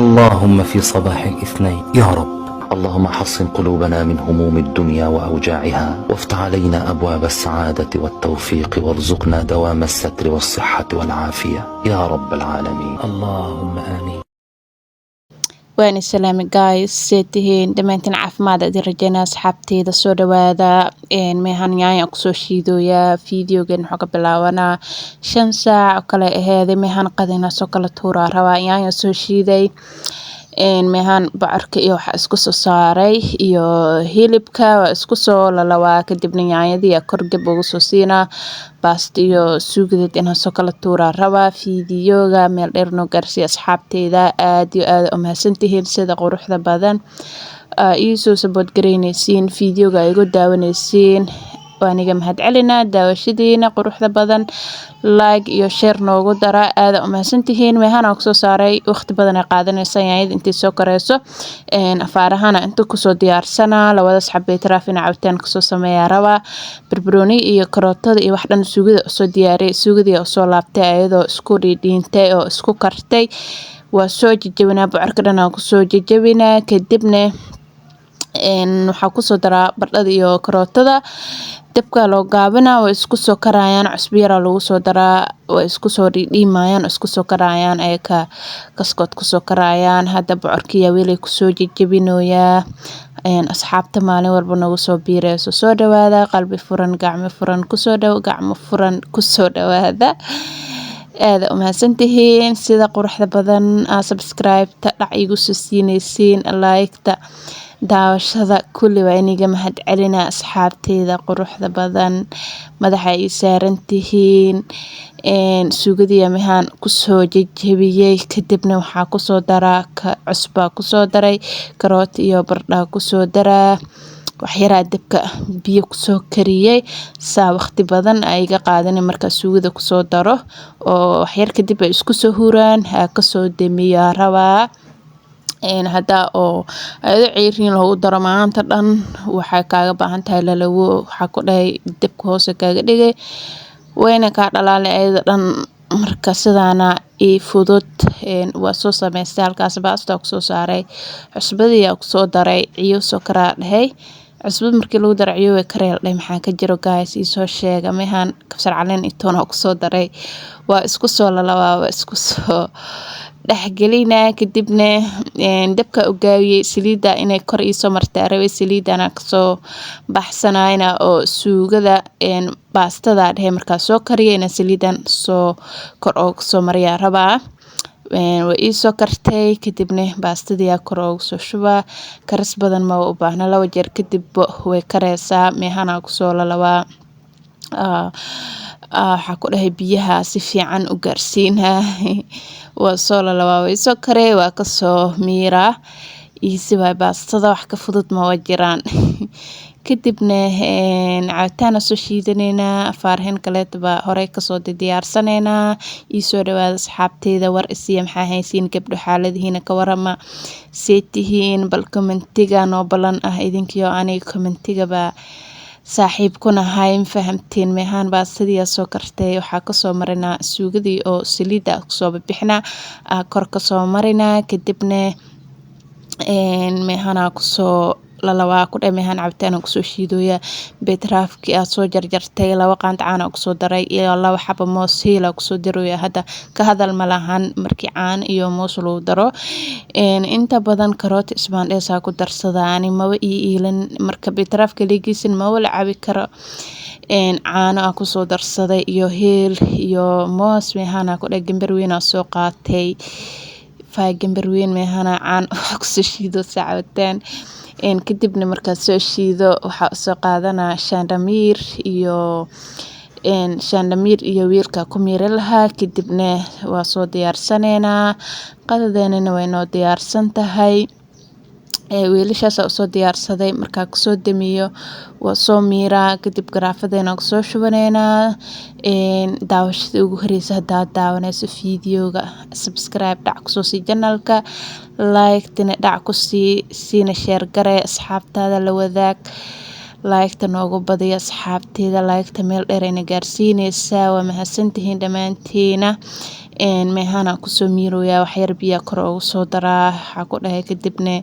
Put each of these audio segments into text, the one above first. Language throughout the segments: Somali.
اللهم في صباح الاثنين يا رب اللهم حصن قلوبنا من هموم الدنيا وأوجاعها، وافتح علينا أبواب السعادة والتوفيق، وارزقنا دوام الستر والصحة والعافية يا رب العالمين. اللهم آمين. waan islaami guys seetihiin dhammaantiin caafimaad aad rajaynaa asxaabteyda soo dhawaada meehan yaanya kusoo shiidooyaa fiideogan wuxuu ka bilaabanaa 5 saac oo kale aheyd meehan qadina soo kala tuuraa rabaa yaanya soo shiiday meehan bocorka iyo waxa isku soo saaray iyo hilibka waa isku soo lalawaa kadibna yaanyadii korgab ugu soo siinaa baasto iyo suugada inaan soo kala tuuraa rabaa fiideoga meel dheer noo gaarsiiya asxaabteyda aad iyo aad u mahadsantihiin sida quruxda badan ii soo support gareynaysiin fiideoga igu daawanaysiin waaniga mahad celinaa daawashadiina quruxda badan like iyo share noogu dara aad u mahadsantihiin meehan aan kusoo saaray waqti badan ay qaadanaysaa yaanyada intii soo kareyso afaarahana inta kusoo diyaarsanaa labada xabay taraafina cabitaan kusoo sameeyaa rabaa barbarooni iyo karootada iyo wax dhan suugada soo diyaariyay suugadii soo laabtay ayadoo isku dhiintay oo isku kartay waa soo jajabinaa bocorka dhan aan kusoo jajabinaa kadibna waxaa kusoo daraa bardhada iyo karootada dabka loo gaabinaa way isku soo karayaan cusbo yar lagu soo daraa way isku soo dhiimayaan isku soo karayaan ay ka kaskood kusoo karayaan hadda bocorkiya weli kusoo jajabinooyaa asxaabta maalin walba nagu soo biireyso soo dhawaada qalbi furan gacmo furan kusoo dhawaada aad u mahadsantihiin sida quruxda badan subscribe-ta dhac igu soo siinaysiin like-ta daawashada kulli waa iniga mahad celinaa asxaabteyda quruxda badan madaxa ay saaran tihiin suugadiya meehan kusoo jajabiyay kadibna waxaa kusoo daraa cusba kusoo daray karoot iyo bardha kusoo daraa waxyaraa dabka biyo kusoo kariyay saa waqti badan ay iga qaadanay marka suugada kusoo daro oo waxyar kadib ay isku soo huraan ha ka soo damiyaa rabaa hada oo ayado ciirin lagu daro maanta dhan waxay kaaga baahan tahay lalawo waxa ku dhahay dabka hoose kaaga dhigay wayna ka dhalaalay ayada dhan marka sidaana fudud waa soo sameystay halkaas baasto kusoo saaray cusbadii kusoo daray ciyo soo karaa dhahay cusbad markii lagu daro ciyo way kareel dhahay maxaa ka jiro guys soo sheega meehan kabsar caleen iyo toon kusoo daray waa isku soo lalawaa waa isku soo dhaxgelinaa kadibna dabka u gaawiyay saliida inay kor soo martay rabay saliidana kasoo baxsanayna oo suugada baastada dhahay markaa soo kariyayna saliidan soo kor oo soo mariyaa rabaa way soo kartay kadibna baastadii kor oo soo shubaa karis badan ma u baahna 2 jeer kadib way kareysaa meehana kusoo lalawaa waxa ku dhahay biyaha si fiican u gaarsiinaa waa soo lalawaa way soo karey waa ka soo miiraa si way baastada wax ka fudud ma jiraan kadibna cabitaan soo shiidanayna afaarhin kaleetba hore ka soo diyaarsanayna soo dhawaada asxaabteyda war isiya maxaa haysiin gabdho xaaladihiina ka warama seetihiin bal commentiga noo balan idinkiyo aniga commentiga ba saaxiib kuna hay fahamteen meehan baastadii soo kartay waxa ka soo marinaa suugadii oo saliida soo bixina kor ka soo marina kadibna meehana kusoo lalawaa ku dhameehan cabitaan kusoo shiidooya beetraafki soo jarjartay 2 qaand caan kusoo daray iyo 2 xabo moos hiila kusoo darooya hada ka hadal malahan markii caan iyo moos loo daro inta badan karoot isbaandheesa ku darsadaan ma iilan marka beetraafka leegiisin ma wala cabi karo caano kusoo darsaday iyo heel iyo moos meehana ku dhag gambar weyn soo qaatay gambar weyn meehana caan kusoo shiido saacadan kadibna marka soo shiido waxa soo qaadanaa shandamiir iyo wiilka ku miiri lahaa kadibna waa soo diyaarsanayna qadadeena way noo diyaarsan tahay weelashaas soo diyaarsaday marka ku soo damiyo waa soo miiraa kadib garaafadeena ku soo shubanayna daawashada ugu horeysa hadaa daawanayso fiideoga subscribe dhac ku soo si channelka like tina dhac ku siina share gare asxaabtaada la wadaag like-ta noogu badiya asxaabteeda. Like-ta meel dheer ayna gaarsiinaysaa. Waa mahadsantihiin dhammaantiina. Meehana kusoo miirooyaa wax yar biyo kor ugu soo daraa. Waxaa ku dhahay kadibna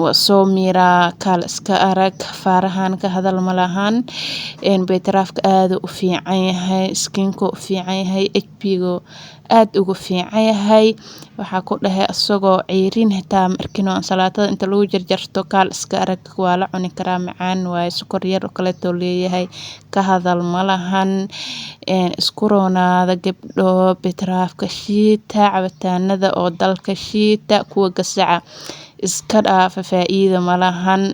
waa soo miiraa kaal iska arag faarahan ka hadal malahan. Beetaraafka aad u fiican yahay, skinko u fiican yahay, HP-go aad ugu fiican yahay. Waxaa ku dhahay asagoo ceyrin xitaa markino salaatada inta lagu jarjarto kaal iska arag waa la cuni karaa, macaan waaye, sokor yar oo kale too leeyahay, ka hadal malahan. Isku roonaada gabdho, beetaraafka shiita, cabitaanada oo dalka shiita, kuwa gasaca iska dhaafa faa'iido malahan.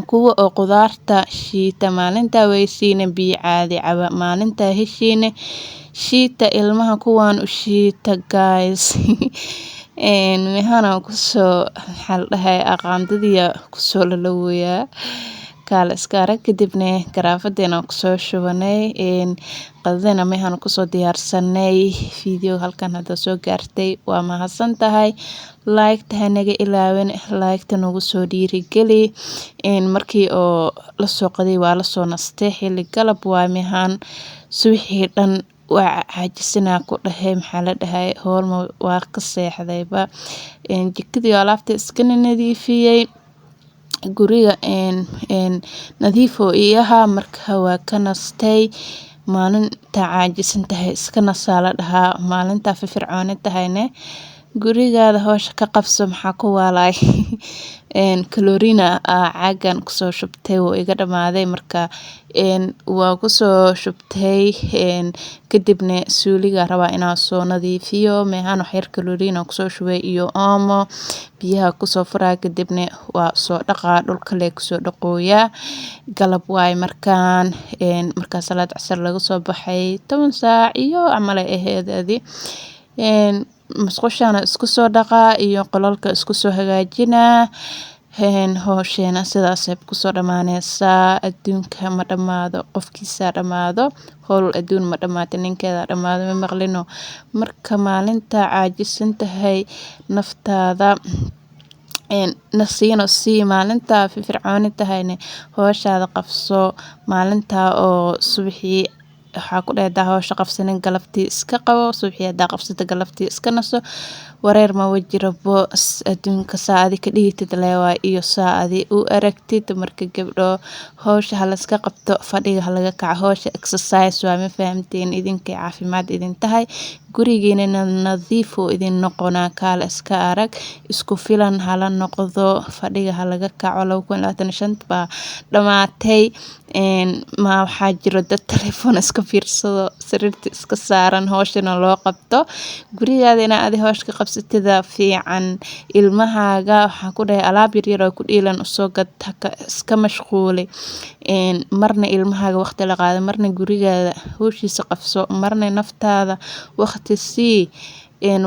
Kuwa oo qudaarta shiita maalinta weysiina biyo caadi caba, maalinta heshiina shiita, ilmaha kuwaan u shiita guys. Meehana kusoo xal dhahay aqaandadiya kusoo lalawaya kaal iska arag. Kadibna garaafadeena kusoo shubanay, qadadena meehana kusoo diyaarsanay. Video halkan hadda soo gaartay waa mahadsan tahay. Like-ta hanaga ilaawin, like-ta nagu soo dhiirigeli. Markii oo la soo qaday waa la soo nastay, xilli galab waa meehan suwixii dhan waa caajisinaa ku dhahay maxaa la dhahay hoolma waa ka seexdayba. Jikadii alaabta iska nadiifiyay, guriga nadiifo iyaha marka waa ka nastay. Maalinta caajisan tahay iska nasaa la dhahaa, maalinta firfircoon tahayne gurigaada hawsha ka qabso. Maxaa ku waalay kalorina caagan kusoo shubtay oo iga dhamaaday marka waa kusoo shubtay. Kadibna suuliga rabaa inaan soo nadiifiyo, meehan wax yar kalorina kusoo shubay iyo oomo biyaha kusoo furaa. Kadibna waa soo dhaqaa, dhulka lee kusoo dhaqooyaa. Galab waay markaan salaad casar laga soo baxay 10 saac iyo camal ay ahayd. Musqushana isku soo dhaqaa iyo qolalka isku soo hagaajinaa. Hawsheena sidaas ay kusoo dhamaanaysaa. Adduunka ma dhamaado, qofkiisa dhamaado. Hawl adduun ma dhamaata, ninkeeda dhamaado ma maqlino. Marka maalinta caajisan tahay naftaada nasiino sii, maalinta firfircoon tahayne hawshaada qabso. Maalinta oo subaxii waxaa ku dhahay hawsha qabsanin galabtii iska qabo, subaxii hadaa qabsata galabtii iska naso. Wareer ma wajirabo adduunka saadi ka dhigitid leewa iyo saadi u aragtid. Marka gabdho hawsha hala iska qabto, fadhiga halaga kaco, hawsha exercise waa ma fahamteen, idinkay caafimaad idin tahay. Gurigeena nadiif oo idin noqonaa kaal iska arag, isku filan hala noqdo. Fadhiga halaga kaco 2025 baa dhamaatay. Ma waxaa jiro dad telefoon iska fiirsado, sariirta iska saaran, hawshana loo qabto. Gurigaada inaa adi hawsha ka qabsatida fiican. Ilmahaaga waxaa ku dhahay alaab yar oo ku dhiilan usoo gad, iska mashquuli. Marna ilmahaaga waqti la qaado, marna gurigaada hawshiisa qabso, marna naftaada waqti sii.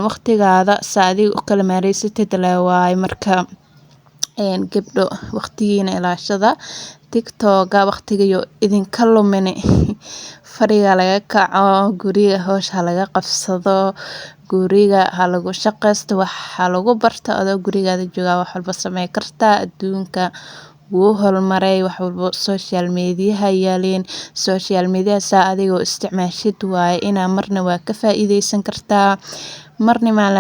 Waqtigaada saadi u kala maareysatid leewaay. Marka gabdho waqtigiina ilaashada. TikTok-ga waqtigayo idinka lumine. Fadhiga laga kaco, guriga hawsha laga qabsado, guriga halagu shaqeysto, waxa lagu barto adoo gurigaada jooga wax walba samey kartaa. Adduunka wuu hormaray, wax walba social media yaaleen. Social media saa adigoo isticmaashid waaye inaa marna waa ka faa'iideysan kartaa, marna ma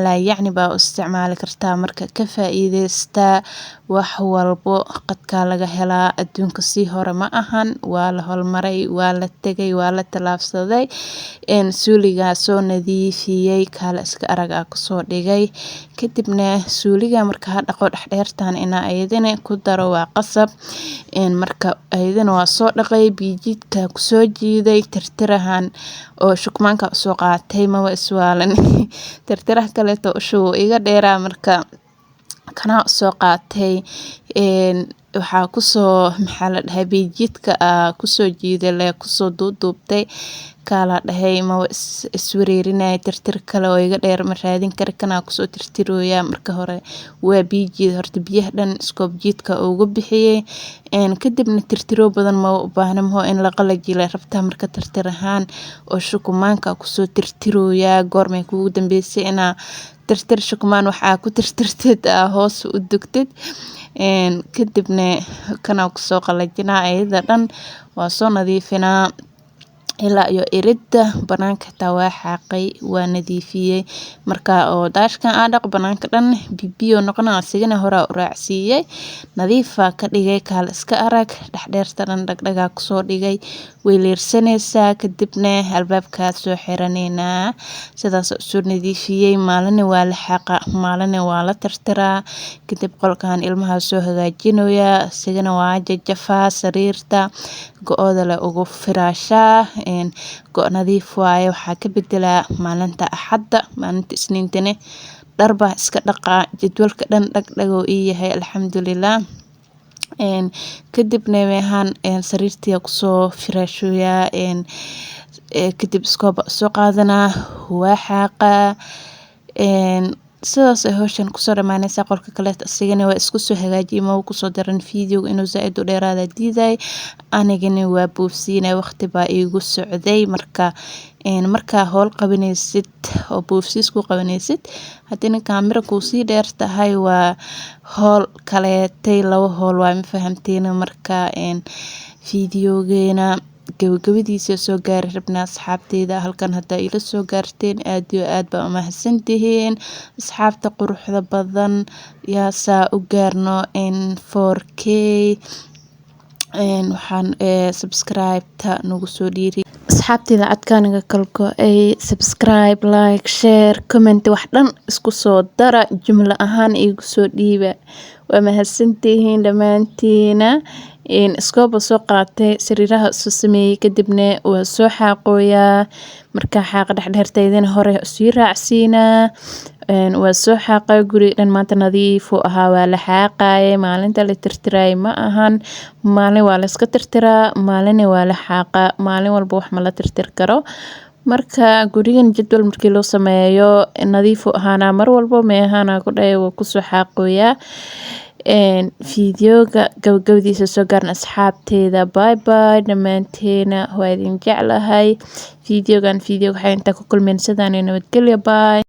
la yacni baa u isticmaali kartaa. Marka ka faa'iideysta wax walbo qadka laga helaa. Adduunka si hore ma ahan, waa la hormaray, waa la tegay, waa la talaabsaday. Suuliga soo nadiifiyay, kaal iska arag kusoo dhigay. Kadibna suuliga marka dhaqo dhexdheertaan inaa ayadina ku daro waa qasab. Marka ayadina waa soo dhaqay, biijidka kusoo jiiday, tirtirahan oo shukmaanka soo qaatay ma waa iswaalan. Tirtiraha kale to shuu iga dheeraa marka kana soo qaatay. Waxaa kusoo maxaa la dhahay biijidka kusoo jiiday lee kusoo duubtay. Kala dhahay ma iswareerinay tirtir kale oo iga dheer ma raadin kari kana kusoo tirtirooya. Marka hore waa biijid horta biyaha dhan iskoob jiidka ugu bixiyay. Kadibna tirtiro badan ma u baahnaho in la qalajilay rabtaa. Marka tirtirahaan oo shukumaanka kusoo tirtirooya goormay kuugu dambeysay inaa tirtir shukumaan waxaa ku tirtirtid hoos u dugtid kadibna kana ku soo qalajinaa ayada dhan waa soo nadiifinaa ilaa iyo iridda banaanka taa waa xaaqay waa nadiifiyay marka oo daashkan aan dhaq banaanka dhan bibiyo noqona asigana hore u raacsiiyay nadiifa ka dhigay kaal iska arag dhexdheerta dhan dhagdhaga ku soo dhigay way leersanaysaa kadibna albaabka soo xiranayna sidaas soo nadiifiyay maalin waa la xaqa maalin waa la tirtiraa kadib qolkan ilmaha soo hagaajinaya asigana waa jajafaa sariirta go-ooda la ugu firaashaa go' nadiif waaye waxaa ka bedelaa maalinta axadda maalinta isniintana dharba iska dhaqaa jadwalka dhan dhagdhagoo ii yahay alxamdulilah kadibna meehan sariirtii ku soo firaashoyaa kadib iskooba soo qaadanaa waa xaaqaa sidaas ay hawshan kusoo dhamaanaysaa qolka kale asigana waa isku soo hagaajiyay ma ku soo daran video inuu zaid u dheeraada diiday anigana waa buufsiinay waqti baa iigu socday marka howl qabanaysid oo buufsiis ku qabanaysid hadina kaamira ku sii dheer tahay waa howl kaleetay laba howl waa ma fahamteen marka videogeena gabagabadiisa soo gaari rabnaa asxaabteyda halkan hadda ila soo gaarteen aad iyo aad baa mahadsantihiin asxaabta quruxda badan yaa saa u gaarno 4k waxaan subscribe-ta nagu soo dhiiri asxaabteyda codkaaniga kalko ay subscribe like share comment wax dhan isku soo dara jumla ahaan igu soo dhiiba waa mahadsantihiin dhammaantiina iskooba soo qaatay sariiraha soo sameeyay kadibna waa soo xaaqooyaa marka xaaqa dhexdheertaydina hore sii raacsiinaa waa soo xaaqay guri dhan maanta nadiif u ahaa waa la xaaqaayay maalinta la tirtiraayay ma ahan maalin waa la iska tirtiraa maalin waa la xaaqaa maalin walba wax ma la tirtir karo marka gurigan jadwal markii loo sameeyo nadiif u ahaana mar walba meehana ku dhahay waa ku soo xaaqooyaa videoga gabagabadiisa soo gaaran asxaabteeda bye bye dhammaanteena waa idin jeclahay videogan video waxay inta ku kulmeen sidaan nabadgelyo bye